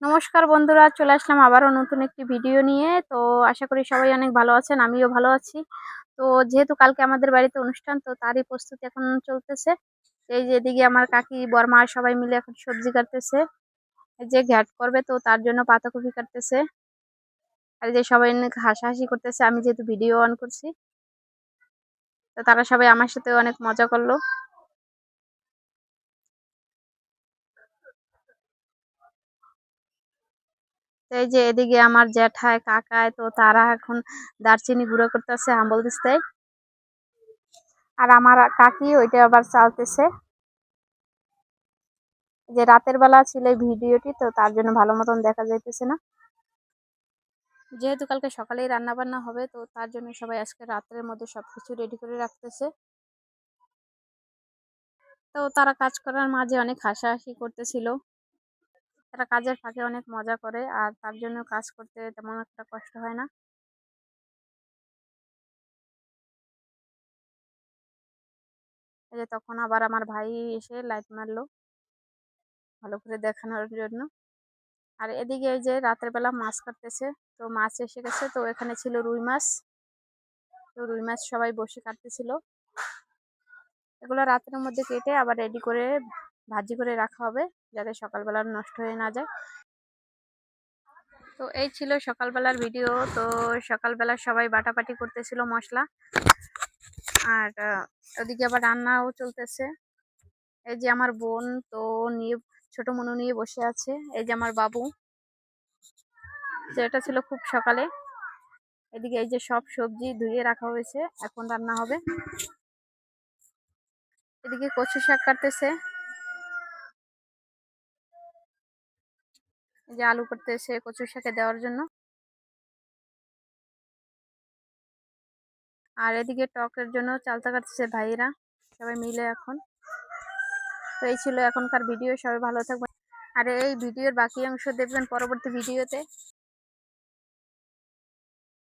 নমস্কার বন্ধুরা, চলে আসলাম আবারও নতুন একটি ভিডিও নিয়ে। তো আশা করি সবাই অনেক ভালো আছেন, আমিও ভালো আছি। তো যেহেতু কালকে আমাদের বাড়িতে অনুষ্ঠান, তো তারই প্রস্তুতি এখন চলতেছে। এই যে এদিকে আমার কাকি বর্মা সবাই মিলে এখন সবজি কাটতেছে। এই যে ঘ্যাট করবে, তো তার জন্য পাতাকপি কাটতেছে। আর এই যে সবাই অনেক হাসাহাসি করতেছে, আমি যেহেতু ভিডিও অন করছি। তো তারা সবাই আমার সাথে অনেক মজা করলো। তো এই যে এদিকে আমার জ্যাঠায় কাকায়, তো তারা এখন দারচিনি গুঁড়ো করতেছে হাম্বল দিস্তায়। আর আমার কাকি ওইটা আবার চালতেছে। যে রাতের বেলা ছিল এই ভিডিওটি, তো তার জন্য ভালো মতন দেখা যাইতেছে না। যেহেতু কালকে সকালেই রান্না বান্না হবে, তো তার জন্য সবাই আজকে রাতের মধ্যে সবকিছু রেডি করে রাখতেছে। তো তারা কাজ করার মাঝে অনেক হাসাহাসি করতেছিল। তারা কাজের ফাঁকে অনেক মজা করে, আর তার জন্য কাজ করতে তেমন একটা কষ্ট হয় না। এই যে তখন আবার আমার ভাই এসে লাইট মারলো ভালো করে দেখানোর জন্য। আর এদিকে এই যে রাতের বেলা মাছ কাটতেছে। তো মাছ এসে গেছে, তো এখানে ছিল রুই মাছ। তো রুই মাছ সবাই বসে কাটতেছিল। এগুলো রাতের মধ্যে কেটে আবার রেডি করে ভাজি করে রাখা হবে, যাতে সকালবেলা নষ্ট হয়ে না যায়। তো এই ছিল সকালবেলার ভিডিও। তো সকালবেলা সবাই বাটাবাটি করতেছিল মশলা। আর ওদিকে আবার রান্নাও চলতেছে। এই যে আমার বোন তো নিয়ে ছোট মনু নিয়ে বসে আছে। এই যে আমার বাবু। তো এটা ছিল খুব সকালে। এদিকে এই যে সব সবজি ধুয়ে রাখা হয়েছে, এখন রান্না হবে। এদিকে কচু শাক কাটতেছে। এই যে আলু করতেছে কচু শাকে দেওয়ার জন্য। আর এদিকে টকের জন্য চালতা কাটতেছে ভাইয়েরা সবাই মিলে এখন। তো এই ছিল এখনকার ভিডিও, সবাই ভালো থাকবেন। আর এই ভিডিওর বাকি অংশ দেখবেন পরবর্তী ভিডিওতে।